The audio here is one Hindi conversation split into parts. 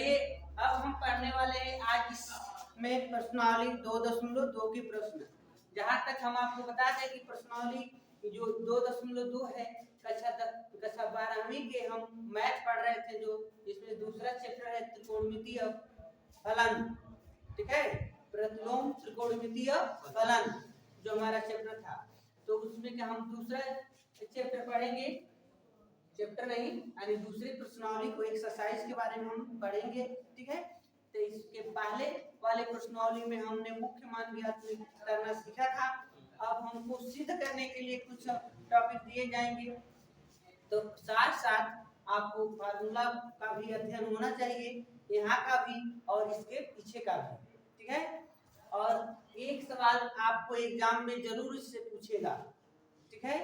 चलिए अब हम पढ़ने वाले हैं आज इसमें प्रश्नावली 2.2 की प्रश्न। जहाँ तक हम आपको बता दें कि प्रश्नावली जो 2.2 है कक्षा 12वीं के हम मैथ पढ़ रहे थे, जो इसमें दूसरा चैप्टर है त्रिकोणमितीय फलन। ठीक है, प्रतिलोम त्रिकोणमितीय फलन जो हमारा चैप्टर था, तो उसमें क्या हम दूसरा चैप्टर पढ़ेंगे, चैप्टर नहीं यानी दूसरी प्रश्नावली को एक्सरसाइज के बारे में हम पढ़ेंगे। ठीक है, तो इसके पहले वाले प्रश्नावली में हमने मुख्य मान ज्ञात करना सीखा था। अब हमको सिद्ध करने के लिए कुछ टॉपिक दिए जाएंगे, तो साथ साथ आपको फार्मूला का भी अध्ययन होना चाहिए, यहाँ का भी और इसके पीछे का भी। ठीक है, और एक सवाल आपको एग्जाम में जरूर इससे पूछेगा। ठीक है,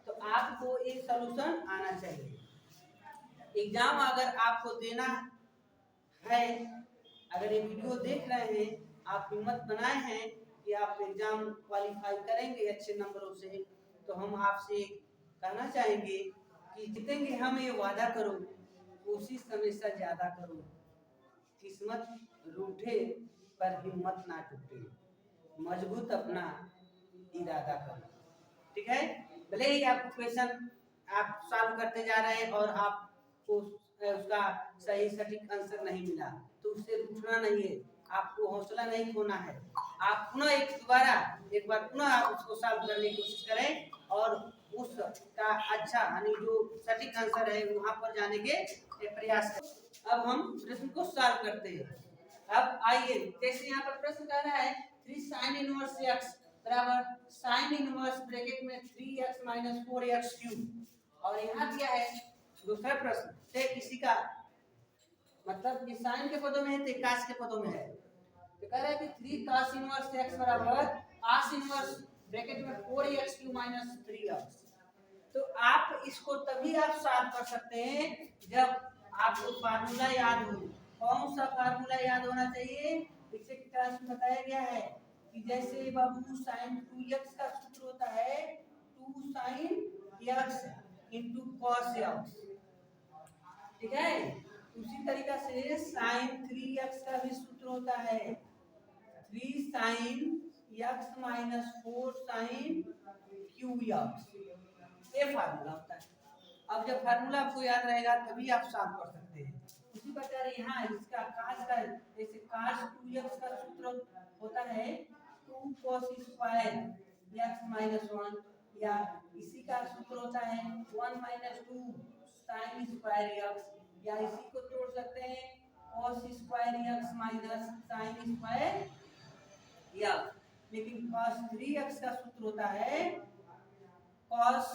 तो आपको एक सलूशन आना चाहिए। एग्जाम अगर आपको देना है, अगर ये वीडियो देख रहे हैं, आप हिम्मत बनाए हैं कि आप एग्जाम क्वालिफाई करेंगे अच्छे नंबरों से, तो हम आपसे कहना चाहेंगे कि जीतेंगे हम, ये वादा करो, कोशिश हमेशा ज्यादा करो, किस्मत रूठे पर हिम्मत ना टूटे, मजबूत अपना इरादा करो। ठीक है, भले ही आपको क्वेश्चन आप सॉल्व करते जा रहे हैं और आपको उसका सही सटीक आंसर नहीं मिला, तो उससे रूठना नहीं है, आपको हौसला नहीं खोना है। आप पुनः एक बार पुनः आप उसको सॉल्व करने की कोशिश करें और उसका अच्छा यानी जो सटीक आंसर है वहां पर जाने के प्रयास करें। अब हम प्रश्न को सॉल्व करते हैं। अब आइए, जैसे यहाँ पर प्रश्न कह रहा है 3 sin इनवर्स x बराबर sin इनवर्स ब्रैकेट में 3x माइनस 4x क्यूब, और यहाँ दिया है दूसरा प्रश्न से किसी का मतलब कि साइन के पदों में है तो cos के पदों में है, तो कह रहा है कि 3 cos इनवर्स x बराबर cos इनवर्स ब्रैकेट में 4x क्यूब माइनस 3x। तो आप इसको तभी आप सॉल्व कर सकते हैं जब आपको फार्मूला याद हो। कौन सा फार्मूला याद होना चाहिए? पीछे की क्लास में बताया गया है कि जैसे बाबू sin 2x का सूत्र होता है 2 sin x into cos x। ठीक है, उसी तरीका से sin 3x का भी सूत्र होता है 3 sin x minus 4 sin qx। ये फार्मूला होता है। अब जब फार्मूला आपको याद रहेगा तभी आप सॉल्व कर सकते हैं। उसी प्रकार यहाँ इसका cos का, जैसे cos 2x का सूत्र होता है 2 cos स्क्वायर x minus 1, या इसी का सूत्र होता है 1 minus 2 sin स्क्वायर x, या इसी को तोड़ सकते हैं cos square x minus sin square x। लेकिन cos 3x का सूत्र होता है cos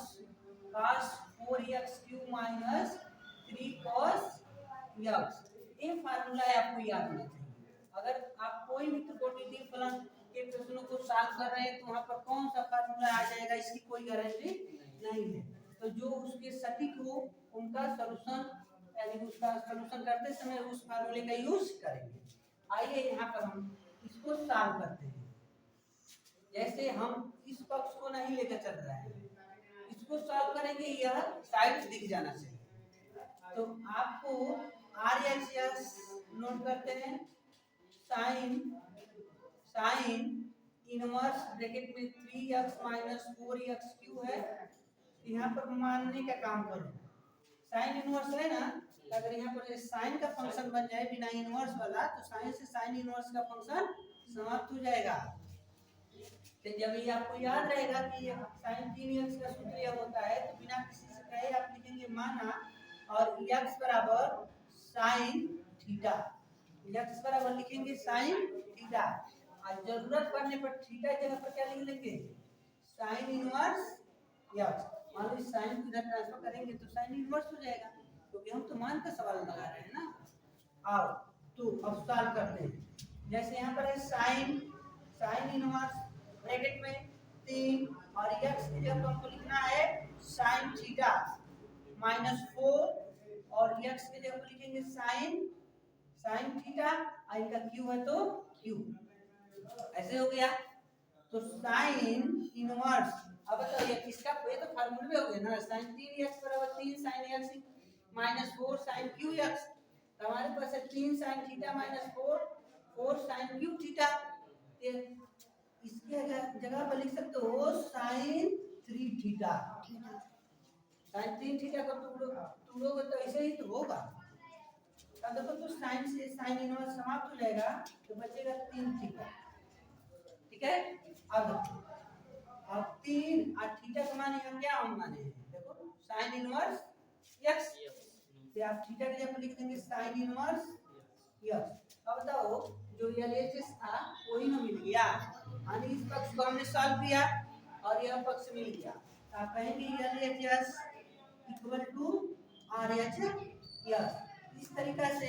4x cube minus 3 cos x। ये फार्मूला आपको याद होना चाहिए। अगर आप कोई भी त्रिकोणमितीय फलन के प्रश्नों को सॉल्व कर रहे हैं तो वहां पर कौन सा फार्मूला आ जाएगा इसकी कोई गारंटी नहीं है। तो जो उसके सटीक हो उनका सॉल्यूशन यानी उसका सॉल्यूशन करते समय उस फार्मूले का यूज करेंगे। आइए यहाँ पर हम इसको सॉल्व करते हैं। जैसे हम इस पक्ष को नहीं लेकर चल रहे हैं, इसको सॉल्व करेंगे, यह साइड दिख जाना चाहिए। तो आपको RHS नोट करते हैं, साइन इनवर्स ब्रैकेट में 3x माइनस 4x क्यूब है। यहाँ पर मानने का काम करो, साइन इनवर्स है ना, अगर यहाँ पर साइन का फंक्शन बन जाए बिना इनवर्स वाला तो साइन से साइन इनवर्स का फंक्शन समाप्त हो जाएगा। तो जब ये आपको याद रहेगा कि sin 3x का सूत्र यह होता है, तो बिना किसी से कहे आप लिखेंगे माना, और x बराबर sin थीटा, x बराबर लिखेंगे sin थीटा, और जरूरत पड़ने पर थीटा जगह पर क्या लिख लेंगे sin इनवर्स x। मान लो sin को इधर ट्रांसफर करेंगे तो sin इनवर्स हो जाएगा, क्योंकि हम तो मान का सवाल लगा रहे हैं ना। आओ तो अब सॉल्व करते हैं। जैसे यहाँ पर है sin इनवर्स ब्रैकेट में 3 और x की जगह हमको लिखना है sin थीटा माइनस 4, और x की जगह लिखेंगे sin थीटा, और इनका q है तो q। ऐसे हो गया। तो sin इनवर्स, अब बताइए इसका ये तो फार्मूले में हो गया ना, sin 3x बराबर 3 sin x minus 4 sin qx। तो हमारे पास है 3 sin theta minus 4 sin cube theta. इसके जगह पर लिख सकते हो sin 3 थीटा। sin 3 थीटा को तोड़ोगे तो ऐसे ही तो होगा। अब देखो तो sin से sin इनवर्स समाप्त हो जाएगा तो बचेगा 3 थीटा। ठीक है, अब 3 और थीटा का मान यहाँ क्या माने हैं, देखो sin इनवर्स x, तो आप थीटा के जगह पर लिख देंगे sin इनवर्स x। अब बताओ जो LHS था वही ना मिल गया, यानी इस पक्ष को हमने सॉल्व किया और यह पक्ष मिल गया, तो आप कहेंगे LHS इक्वल टू RHS। इस तरीका से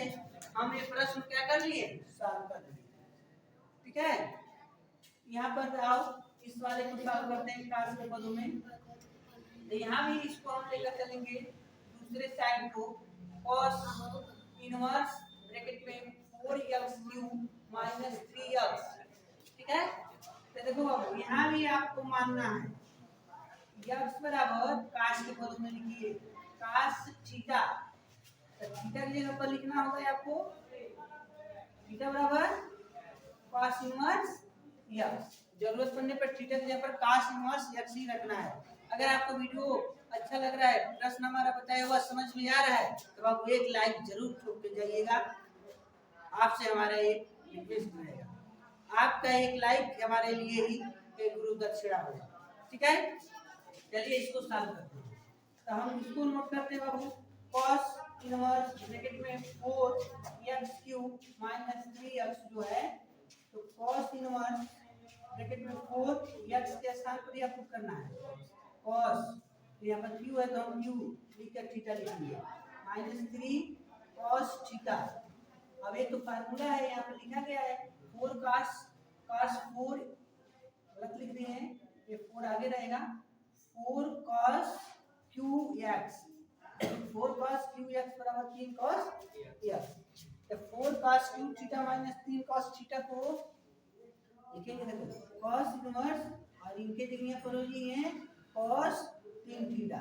हम ये प्रश्न क्या कर लिए, सॉल्व कर लिए। ठीक है, यहाँ पर आओ इस वाले को सॉल्व करते हैं काश के पदों में। तो यहाँ भी इसको हम लेकर चलेंगे दूसरे साइड को, cos इनवर्स ब्रैकेट में 4x क्यूब माइनस 3x। ठीक है, तो देखो अब यहाँ भी आपको मानना है x बराबर काश के पदों में लिखिए काश थीटा। तो थीटा के जगह पर लिखना होगा आपको थीटा बराबर cos इनवर्स x। जरूरत पड़ने पर थीटा की जगह पर cos इनवर्स x ही रखना है। अगर आपको वीडियो अच्छा लग रहा है, प्रश्न हमारा बताया हुआ समझ में आ रहा है, तो आप एक लाइक जरूर ठोक के जाइएगा। आपसे हमारा एक रिक्वेस्ट रहेगा, आपका एक लाइक हमारे लिए ही एक गुरु दक्षिणा होगा। ठीक है, चलिए इसको सॉल्व करते हैं। तो हम इसको नोट करते हैं बाबू, cos इनवर्स ब्रैकेट में 4x क्यूब माइनस 3x जो है, तो cos इनवर्स ब्रैकेट में 4x के स्थान पर यह पुट करना है cos, तो यहाँ पर q है तो हम q लिख कर थीटा लिखेंगे माइनस 3 cos थीटा। अब एक तो फार्मूला है यहाँ पर लिखा गया है 4 cos 4 गलत लिख रहे हैं, ये 4 आगे रहेगा 4 cos qx, 4 cos qx बराबर 3 cos x। तो 4 cos q theta minus 3 cos theta को लिखेंगे, देखो cos इनवर्स और इनके जगह पर हो जी है cos 3 थीटा।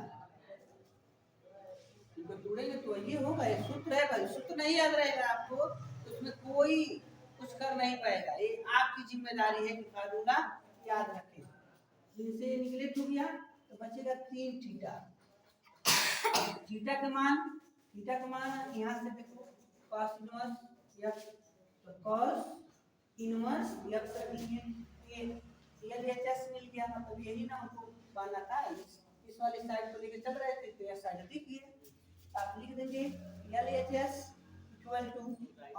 इनको जोड़ेंगे तो ये होगा, ये सूत्र है भाई, सूत्र नहीं याद रहेगा आपको तो उसमें कोई कुछ कर नहीं पाएगा। ये आपकी जिम्मेदारी है कि फार्मूला याद रखें। इनसे निगलेक्ट हो गया तो बचेगा 3 थीटा। थीटा का मान यहाँ से देखो cos इनवर्स x, तो cos इनवर्स x रखेंगे, ये LHS मिल गया, मतलब यही ना हमको पाना था, इस वाली साइड को लेके चल रहे थे तो यह साइड लिखिए, आप लिख देंगे LHS इक्वल टू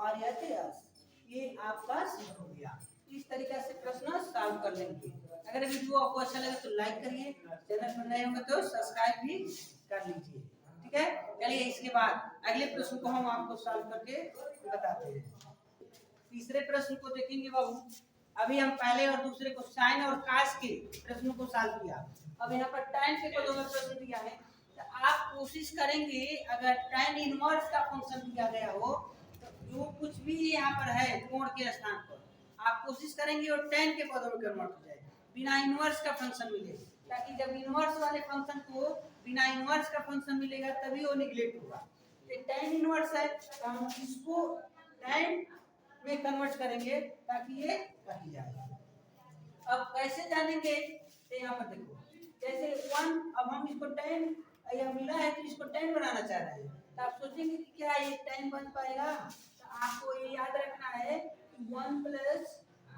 RHS। ये आपका सिद्ध हो गया। इस तरीके से प्रश्न सॉल्व कर लेंगे। अगर वीडियो आपको अच्छा लगे तो लाइक करिए, चैनल पर नए होंगे तो सब्सक्राइब भी कर लीजिए। ठीक है, चलिए इसके बाद अगले प्रश्न को हम आपको सॉल्व करके बताते हैं। तीसरे प्रश्न को देखेंगे बाबू। अभी हम पहले और दूसरे को साइन और कास के प्रश्नों को सॉल्व किया, अब यहाँ पर tan के पदों में प्रश्न दिया है, तो आप कोशिश करेंगे अगर tan इनवर्स का फंक्शन दिया गया हो तो जो कुछ भी यहाँ पर है कोण के स्थान पर आप कोशिश करेंगे और tan के पदों में कन्वर्ट हो जाए, बिना इनवर्स का फंक्शन मिले, ताकि जब इनवर्स वाले फंक्शन को बिना इनवर्स का फंक्शन मिलेगा तभी वो निगलेक्ट होगा। तो tan इनवर्स है तो हम इसको tan में कन्वर्ट करेंगे ताकि ये कट जाए। अब कैसे जानेंगे, तो यहाँ पर देखो जैसे 1, अब हम इसको tan यह मिला है तो इसको tan बनाना चाह रहे हैं, तो आप सोचेंगे कि क्या ये tan बन पाएगा, तो आपको ये याद रखना है कि 1 प्लस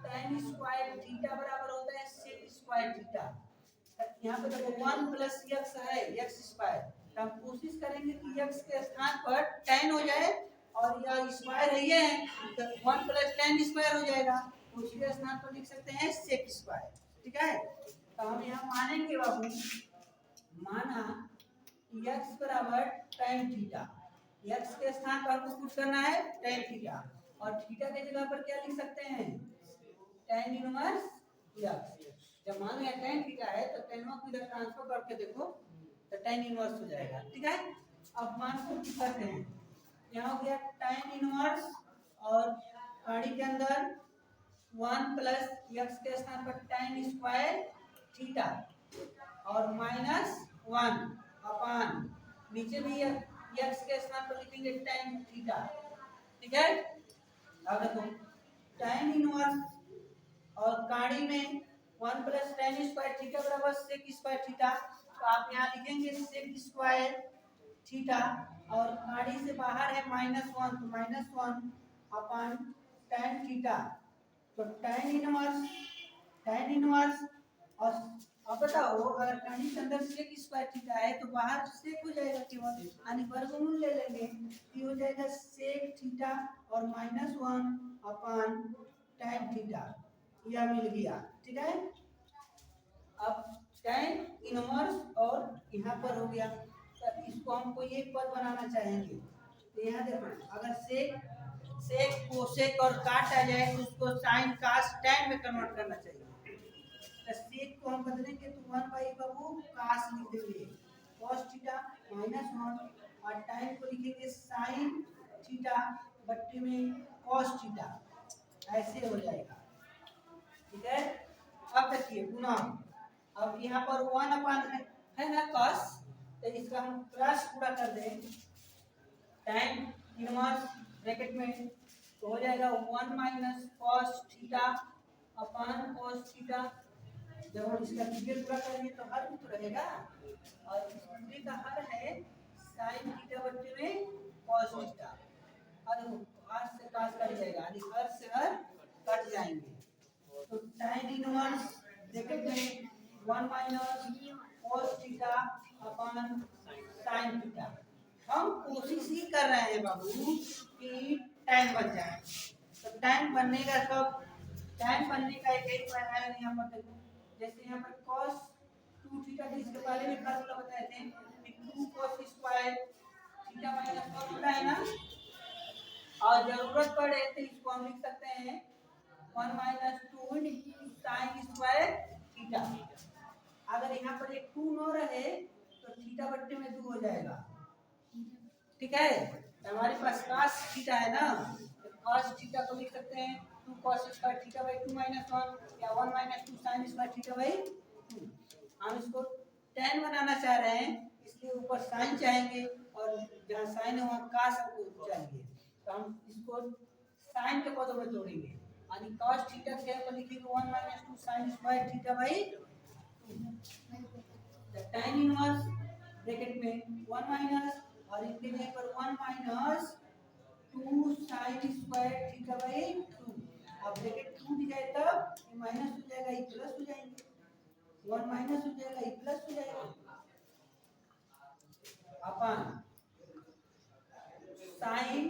tan स्क्वायर थीटा बराबर होता है sec स्क्वायर थीटा। यहाँ पे देखो 1 प्लस x है x स्क्वायर, तो हम कोशिश करेंगे कि x के स्थान पर tan हो जाए और यह स्क्वायर है ये तो 1 प्लस tan स्क्वायर हो जाएगा, तो उसी के स्थान पर लिख सकते हैं sec स्क्वायर। ठीक है, तो हम यहाँ मानेंगे बाबू, माना x बराबर tan थीटा, x के स्थान पर आपको पुट करना है tan थीटा और थीटा के जगह पर क्या लिख सकते हैं tan इनवर्स x। जब मान लिया tan थीटा है तो tan को इधर ट्रांसफर करके देखो तो tan इनवर्स हो जाएगा। ठीक है, अब मान को करते हैं, यहाँ हो गया tan इनवर्स और खाड़ी के अंदर 1 प्लस x के स्थान पर tan स्क्वायर थीटा और माइनस 1 अपान नीचे भी x के स्थान पर लिखेंगे tan थीटा ठीक है। अब देखो tan इनवर्स और काड़ी में 1 प्लस tan स्क्वायर थीटा बराबर sec स्क्वायर थीटा, तो आप यहाँ लिखेंगे sec स्क्वायर थीटा और काड़ी से बाहर है -1 तो -1 अपन tan थीटा, तो tan इनवर्स और अब बताओ अगर काड़ी के अंदर sec स्क्वायर थीटा है तो बाहर sec हो जाएगा केवल, यानी वर्गमूल ले लेंगे तो हो जाएगा sec थीटा और -1 अपन tan थीटा, यह मिल गया। ठीक है। अब tan इनवर्स और यहाँ पर हो गया, तो इसको हमको एक पद बनाना चाहेंगे, तो यहाँ देखो अगर सेक कोसेक और काट आ जाए तो उसको साइन कास tan में कन्वर्ट करना चाहिए। तो सेक को हम बदलेंगे तो 1 बाई बाबू कास लिख देंगे cos थीटा -1 और tan को लिखेंगे साइन थीटा बट्टे में cos थीटा, ऐसे हो जाएगा। ठीक है। अब देखिए गुना, अब यहाँ पर 1 अपन है ना cos, तो इसका हम क्रॉस पूरा कर दें tan इनवर्स ब्रैकेट में, तो हो जाएगा 1 माइनस cos थीटा अपन cos थीटा, जब हम इसका इंटीग्रल पूरा करेंगे तो हर भी तो रहेगा, और इस पूरे का हर है sin थीटा बट्टे में cos थीटा, और r से cos कट जाएगा, यानी हर से हर कट जाएंगे, तो tan इनवर्स ब्रैकेट में 1 माइनस cos थीटा अपन sin थीटा। हम कोशिश ही कर रहे हैं बाबू कि tan बन जाए, तो tan बनने का कब, tan बनने का एक ही उपाय है यहाँ पर देखो, जैसे यहाँ पर cos 2 थीटा इसके बारे में फार्मूला बताए थे कि 2 cos square theta minus cos होता है ना, और जरूरत पड़े तो इसको हम लिख सकते हैं 1 माइनस 2 sin स्क्वायर थीटा। अगर यहाँ पर एक 2 न रहे तो थीटा बट्टे में 2 हो जाएगा। ठीक है, हमारे पास cos थीटा है ना, तो cos थीटा को लिख सकते हैं 2 cos square theta by 2 minus 1 या 1 minus 2 sin square theta by 2। हम इसको tan बनाना चाह रहे हैं, इसलिए ऊपर sin चाहेंगे और जहाँ sin है वहाँ cos हमको चाहिए, तो हम इसको sin के पदों में तोड़ेंगे, यानी cos थीटा के ऊपर लिखेंगे 1 minus 2 sin square theta by 2। tan inverse bracket में 1 माइनस और इनके जगह पर 1 minus 2 sin square theta by 2, अब ब्रैकेट टूट जाए तब ये माइनस हो जाएगा, ये प्लस हो जाएंगे, 1 माइनस हो जाएगा, ये प्लस हो जाएगा, अपन sin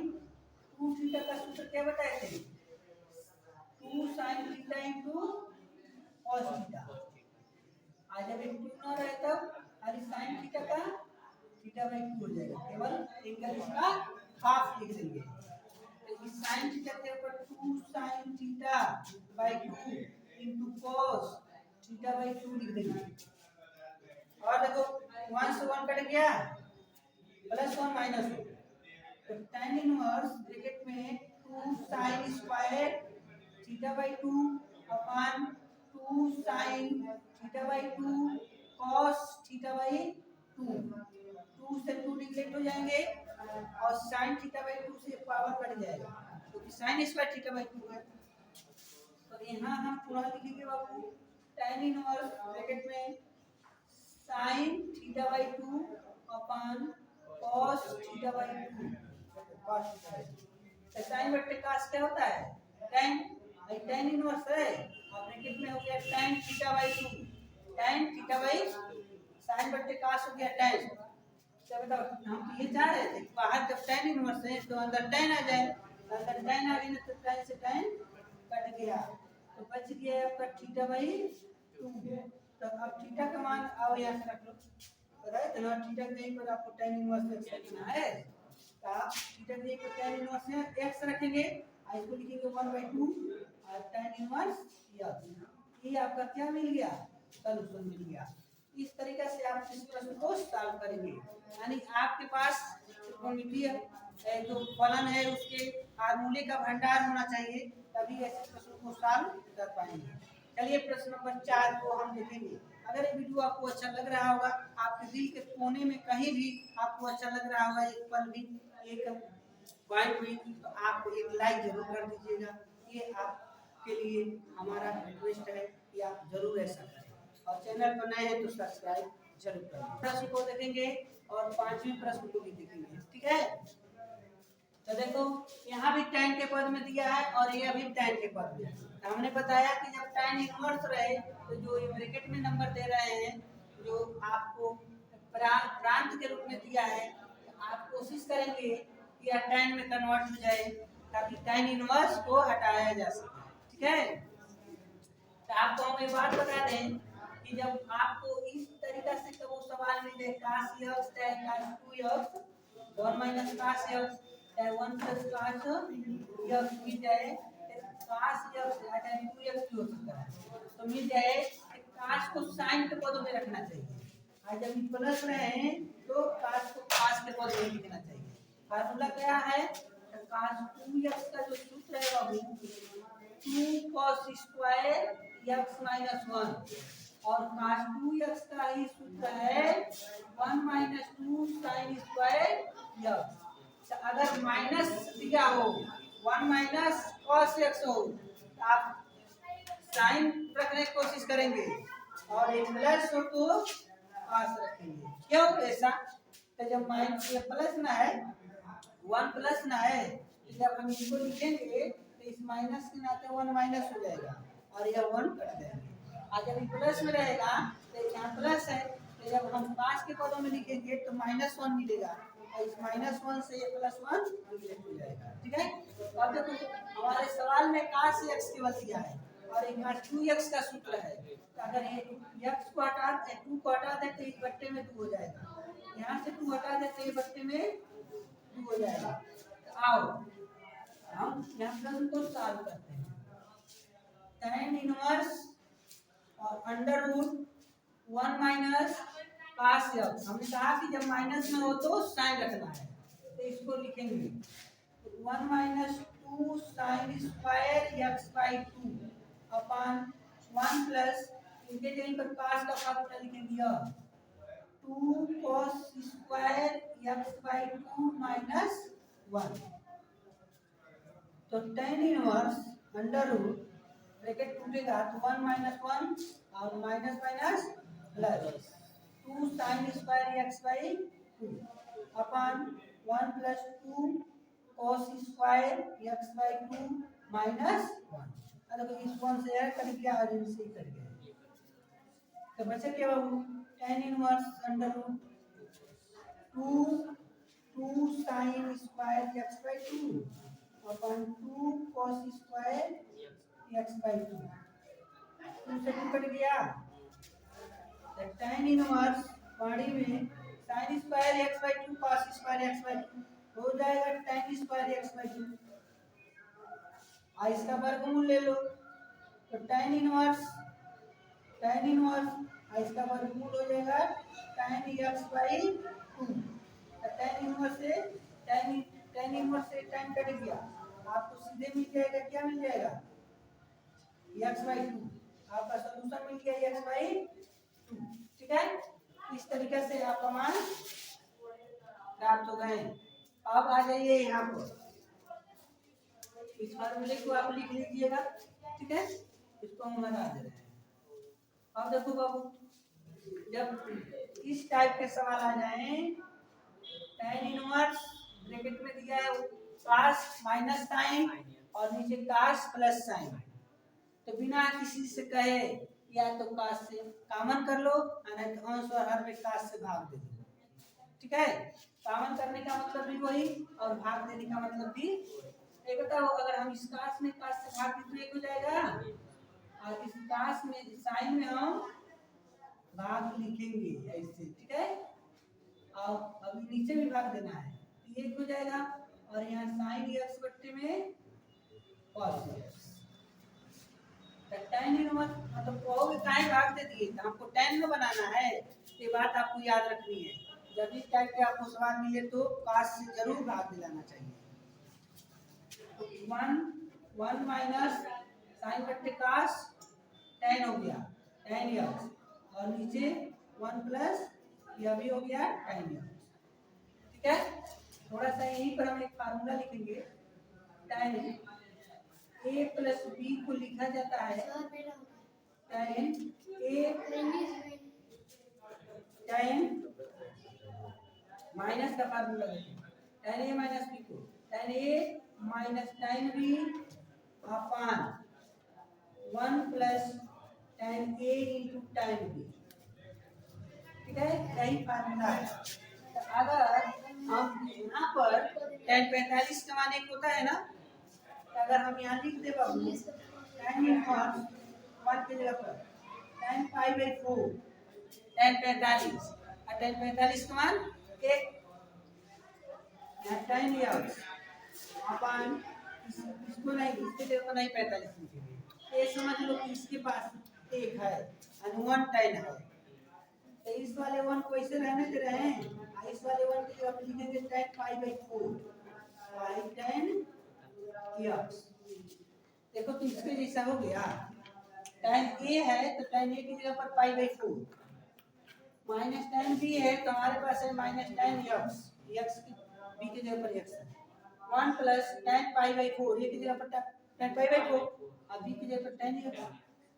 2 थीटा का सूत्र क्या बताए थे, 2 sin theta into cos theta, आज जब एक 2 न रहे तब खाली sin थीटा का थीटा बाई 2 हो जाएगा, केवल एंगल इसका हाफ लिख देंगे, तो इस sin थीटा के ऊपर 2 sin theta by 2 into cos theta by 2 लिख देंगे, और देखो 1 से 1 कट गया प्लस 1 माइनस 1, तो tan इनवर्स ब्रैकेट में 2 sin square theta by 2 upon 2 sin theta by 2 cos theta by 2, 2 से 2 निगलेक्ट हो जाएंगे और sin थीटा बाई 2 से पावर कट जाएगा, क्योंकि sin स्क्वायर थीटा बाई 2 है, तो यहाँ हम पूरा लिखेंगे बाबू tan इनवर्स ब्रैकेट में sin theta by 2 upon cos theta by 2, cos theta, तो sin बट्टे cos क्या होता है tan, भाई tan इनवर्स है और ब्रैकेट में हो गया tan theta by 2, tan theta by sin बट्टे cos हो गया tan। क्या बताओ, हम ये चाह रहे थे बाहर जब tan इनवर्स है तो अंदर tan आ जाए, अंदर tan आ गई ना तो tan से tan कट गया, तो बच गया आपका थीटा बाई 2, तो अब थीटा का मान आओ यहाँ से रख लो, पता है ना थीटा के यहीं पर आपको tan इनवर्स x रखना है, तो आप थीटा के यहीं पर tan इनवर्स x रखेंगे और इसको लिखेंगे 1/2 और tan इनवर्स ये आपका क्या मिल गया, सॉल्यूशन मिल गया। इस तरीके से आप इस प्रश्न को सॉल्व करेंगे, यानी आपके पास त्रिकोणमितीय जो फलन है उसके फार्मूले का भंडार होना चाहिए, तभी ऐसे प्रश्नों को सॉल्व कर पाएंगे। चलिए प्रश्न नंबर 4 को हम देखेंगे। अगर ये वीडियो आपको अच्छा लग रहा होगा, आपके दिल के कोने में कहीं भी आपको अच्छा लग रहा होगा, एक पल भी एक पॉइंट हुई तो आप एक लाइक जरूर कर दीजिएगा। ये आपके लिए हमारा रिक्वेस्ट है कि आप जरूर ऐसा करें और चैनल पर नए हैं तो सब्सक्राइब जरूर करें। प्रश्न को देखेंगे और 5वें प्रश्न को भी देखेंगे, ठीक है। तो देखो यहाँ भी tan के पद में दिया है और यह भी tan के पद में। तो हमने बताया कि जब tan इनवर्स रहे तो जो ये ब्रैकेट में नंबर दे रहे हैं जो आपको प्रांत के रूप में दिया है, आप कोशिश करेंगे कि यह tan में कन्वर्ट हो जाए ताकि tan इनवर्स को हटाया जा सके, ठीक है। तो आपको हम एक बात बता दें कि जब आपको इस तरीका से वो सवाल मिले cos x tan cos 2x 1 minus cos x 1 plus cos x मिल जाए cos x tan 2x हो सकता है तो मिल जाए cos को sin के पदों में रखना चाहिए। और जब प्लस रहे हैं तो cos को cos के पदों में लिखना चाहिए। फार्मूला क्या है, cos 2x का जो सूत्र है वो 2 cos स्क्वायर x minus 1 और cos 2x का ही सूत्र है 1 minus 2 sin स्क्वायर x। अगर माइनस दिया हो 1 माइनस cos x हो तो आप साइन रखने की कोशिश करेंगे और एक प्लस हो तो cos रखेंगे। क्यों ऐसा, तो जब माइनस ये प्लस ना है 1 प्लस ना है, जब हम इसको लिखेंगे तो इस माइनस के नाते 1 माइनस हो जाएगा और यह 1 कट जाएगा। और जब ये प्लस में रहेगा तो यहाँ प्लस है तो जब हम cos के पदों में लिखेंगे तो -1 मिलेगा और इस -1 से ये +1 डिवाइड हो जाएगा, ठीक है। अब देखो हमारे सवाल में cos x केवल दिया है और एक cos 2x का सूत्र है। तो अगर ये x को हटा दे 2 को हटा दे तो इस बट्टे में 2 हो जाएगा, यहाँ से 2 हटा दे तो ये बट्टे में 2 हो जाएगा। तो आओ हम यहाँ प्रश्न को सॉल्व करते हैं। tan इनवर्स और under root 1 minus cos x, हमने कहा कि जब माइनस में हो तो साइन रखना है तो इसको लिखेंगे 1 minus 2 sine square x by 2 upon 1 plus इनके जगह पर cos का फॉर्मूला लिखेंगे 2 cos square x by 2 minus 1। तो tan inverse under root bracket टूटेगा तो 1 माइनस 1 और minus minus plus 2 sin square x by 2 upon 1 plus 2 cos square x by 2 minus 1। अब इस 1 से ऐड कर दिया और इनसे कर गया तो बचा क्या बाबू tan inverse under root 2 sin square x by 2 upon 2 cos square x by 2 से 2 कट गया। tan इनवर्स बॉडी में sin square x by 2 cos square x by 2 हो जाएगा tan स्क्वायर x बाई 2 और इसका वर्गमूल ले लो तो tan इनवर्स और इसका वर्गमूल हो जाएगा tan x बाई 2। तो tan इनवर्स से tan कट गया आपको सीधे मिल जाएगा, क्या मिल जाएगा x बाई 2। आपका सॉल्यूशन मिल गया x बाई 2, ठीक है। इस तरीके से आपका मान प्राप्त हो गए। अब आ जाइए यहाँ पर इस फार्मूले को आप लिख लीजिएगा, ठीक है। इसको हम हटा दे रहे हैं। अब देखो बाबू जब इस टाइप के सवाल आ जाए tan इनवर्स ब्रैकेट में दिया है cos माइनस साइन और नीचे cos प्लस साइन, तो बिना किसी से कहे या तो cos से कॉमन कर लो नहीं तो अंश और हर में cos से भाग दे दो, ठीक है। कॉमन करने का मतलब भी वही और भाग देने का मतलब भी एक। बताओ अगर हम इस cos में cos से भाग दें तो एक हो जाएगा और इस cos में साइन में हम भाग लिखेंगे ऐसे, ठीक है। और अभी नीचे भी भाग देना है तो एक हो जाएगा और यहाँ sin x बट्टे में cos x। tan इनवर्स मतलब कहोगे काहे भाग दे दिए, तो हमको tan में बनाना है, ये बात आपको याद रखनी है। जब इस टाइप के आपको सवाल मिले तो cos से जरूर भाग दिलाना चाहिए। तो 1 माइनस sin बट्टे cos tan हो गया tan x और नीचे 1 प्लस यह भी हो गया tan x, ठीक है। थोड़ा सा यहीं पर हम एक फार्मूला लिखेंगे। tan a प्लस b को लिखा जाता है tan माइनस का formula tan a minus b को tan a minus tan b upon 1 plus tan a into tan b। ठीक है, यही फार्मूला है। तो अगर हम यहाँ पर tan 45 का मान एक होता है ना, तो अगर हम यहाँ लिख दे बाबू tan इनवर्स 1 की जगह पर tan पाई बाई 4 tan 45 और tan 45 का मान एक यहाँ tan इनवर्स अपन इसको नहीं, इसके जगह पर नहीं 45 लिखेंगे। ये समझ लो कि इसके पास एक है और 1 tan है, तो इस वाले 1 को ऐसे रहने दे रहे हैं। इस वाले 1 की जगह पर लिखेंगे tan pi by 4 pi tan x। देखो तो इसके जैसा हो गया। tan a है तो tan a की जगह पर pi by 4 minus tan b है तो हमारे पास है माइनस tan x, x की b की जगह पर x है 1 plus tan pi by 4 a की जगह पर tan पाई बाई 4 और b की जगह पर tan x।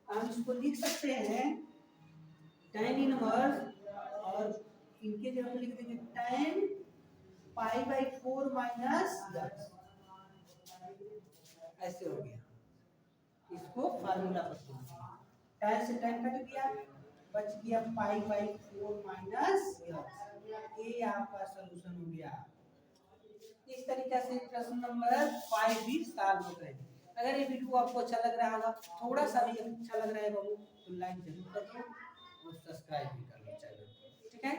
हम इसको लिख सकते हैं tan इनवर्स और इनके जगह पर लिख देंगे tan pi by 4 minus x। ऐसे हो गया, इसको फार्मूला पर tan से tan कट गया, बच गया पाई बाई 4 माइनस x। ये आपका सॉल्यूशन हो गया। इस तरीके से प्रश्न नंबर 5 भी सॉल्व हो गए। अगर ये वीडियो आपको अच्छा लग रहा होगा, थोड़ा सा भी अच्छा लग रहा है बाबू, तो लाइक जरूर कर दो और सब्सक्राइब भी कर लो चैनल को। ठीक है,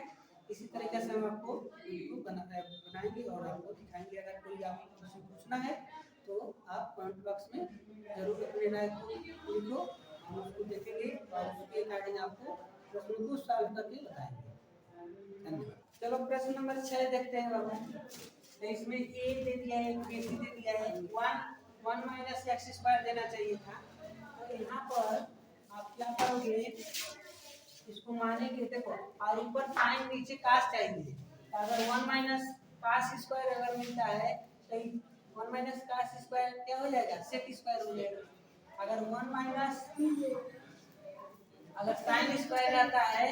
इसी तरीके से हम आपको वीडियो बनाएंगे और आपको दिखाएंगे। अगर कोई आपको कुछ पूछना है तो आप कमेंट बॉक्स में जरूर अपने राय को लिखो, हम उसको देखेंगे और उसके अकॉर्डिंग आपको प्रश्न को सॉल्व करके बताएंगे। धन्यवाद। चलो प्रश्न नंबर 6 देखते हैं बाबू। तो इसमें a दे दिया है, b दे दिया है, 1 माइनस एक्स स्क्वायर देना चाहिए था। तो यहाँ पर आप क्या करोगे, इसको मानेंगे देखो, और ऊपर साइन नीचे कास चाहिए। अगर 1 माइनस कास स्क्वायर अगर मिलता है तो 1 माइनस कास स्क्वायर क्या हो जाएगा, सेक स्क्वायर हो जाएगा। अगर 1 माइनस अगर साइन स्क्वायर आता है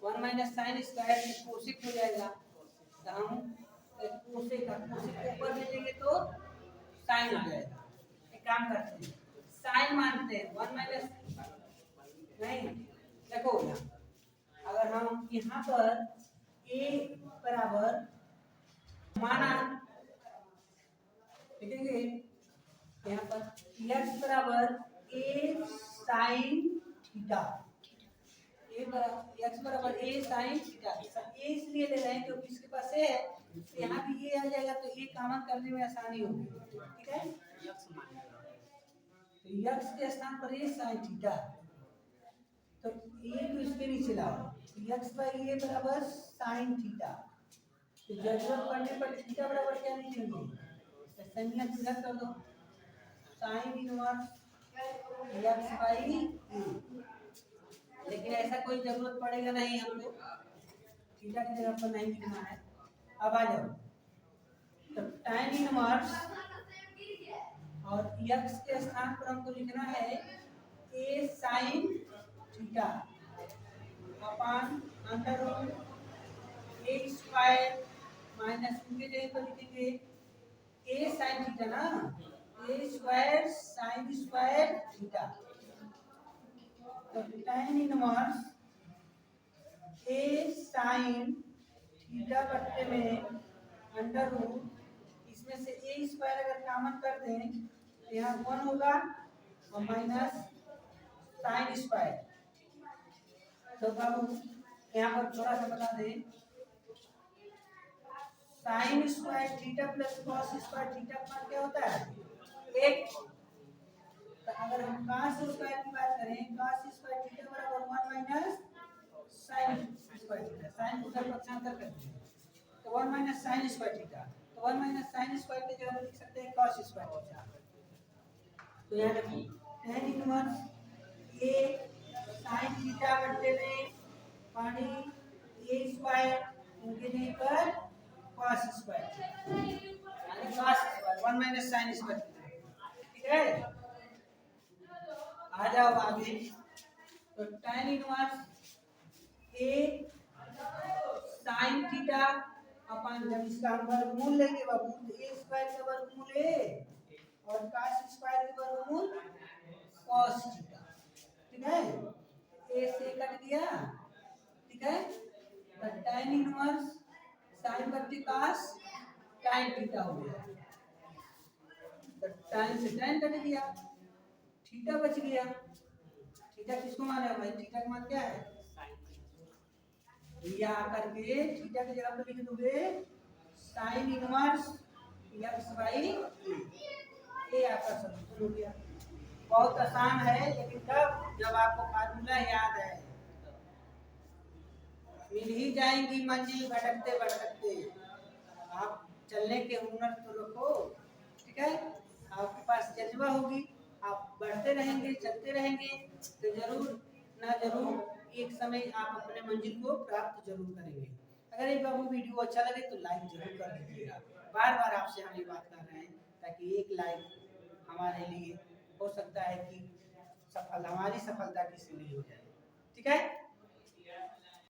1 माइनस साइन स्क्वायर तो कोसेक हो जाएगा। तो हम कोसेक को ऊपर ले लेंगे तो साइन आ जाएगा। एक काम करते हैं, साइन मानते हैं 1 माइनस नहीं, देखो यहाँ अगर हम यहाँ पर a बराबर माना लिखेंगे, यहाँ पर x बराबर a साइन थीटा, x बराबर a साइन थीटा। ये इसलिए ले रहे हैं क्योंकि इसके पास a है, तो यहाँ भी ये आ जाएगा तो ये कॉमन करने में आसानी होगी। ठीक है, तो x के स्थान पर a साइन थीटा, तो a को इसके नीचे लाओ, x बाई a बराबर साइन थीटा। तो जरूरत पड़ने पर थीटा बराबर क्या लिखेंगे, संज्ञा सीधा कर दो, sine inverse x by a। लेकिन ऐसा कोई जरूरत पड़ेगा नहीं हमको, थीटा की जगह पर नहीं लिखना है। अब आ जाओ, तो tan इनवर्स और x के स्थान पर हमको लिखना है a sine theta upon under root a square minus इनके जगह पर लिखेंगे a साइन थीटा ना, a square sine square theta. तो tan inverse a sine theta बट्टे में अंडर रूट, इसमें से a स्क्वायर अगर कॉमन कर दें तो यहाँ 1 होगा और माइनस साइन स्क्वायर। तो बाबू यहाँ पर थोड़ा सा बता दें, sign square theta plus cos square theta का क्या होता है, 1। तो अगर हम cos स्क्वायर की बात करें, cos स्क्वायर थीटा बराबर 1 minus sine square theta, sine को उधर पक्षांतर करते हैं तो 1 माइनस साइन स्क्वायर थीटा, तो 1 माइनस साइन स्क्वायर की जगह लिख सकते हैं cos स्क्वायर थीटा। तो यहाँ देखो tan inverse a sine theta बट्टे में पानी a स्क्वायर, उनके जगह पर cos स्क्वायर यानी cos square 1 minus sin square, ठीक है। आ जाओ आगे, तो tan inverse a sin theta अपन जब इसका वर्गमूल लेंगे बाबू तो a स्क्वायर का वर्गमूल a और cos स्क्वायर का वर्गमूल cos थीटा, ठीक है। a से कट गया, ठीक है। तो tan इनवर्स sin बट्टी cos tan थीटा हो गया, तो tan से tan कट गया, थीटा बच गया। थीटा किसको माना है भाई, थीटा का मान क्या है, या करके थीटा की जगह पर लिख दोगे sin इनवर्स x बाई ए, आपका सॉल्यूशन हो गया। बहुत आसान है, लेकिन तब जब आपको फार्मूला याद है। मिल ही जाएंगी मंजिल भटकते भटकते, आप चलने के हुनर तो रखो, ठीक है। आपके पास जज्बा होगी, आप बढ़ते रहेंगे, चलते रहेंगे, तो जरूर ना जरूर एक समय आप अपने मंजिल को प्राप्त जरूर करेंगे। अगर ये बाबू वीडियो अच्छा लगे तो लाइक जरूर कर दीजिएगा। बार बार आपसे हम ये बात कर रहे हैं ताकि एक लाइक हमारे लिए हो सकता है कि हमारी सफलता किसी लिए हो जाए, ठीक है।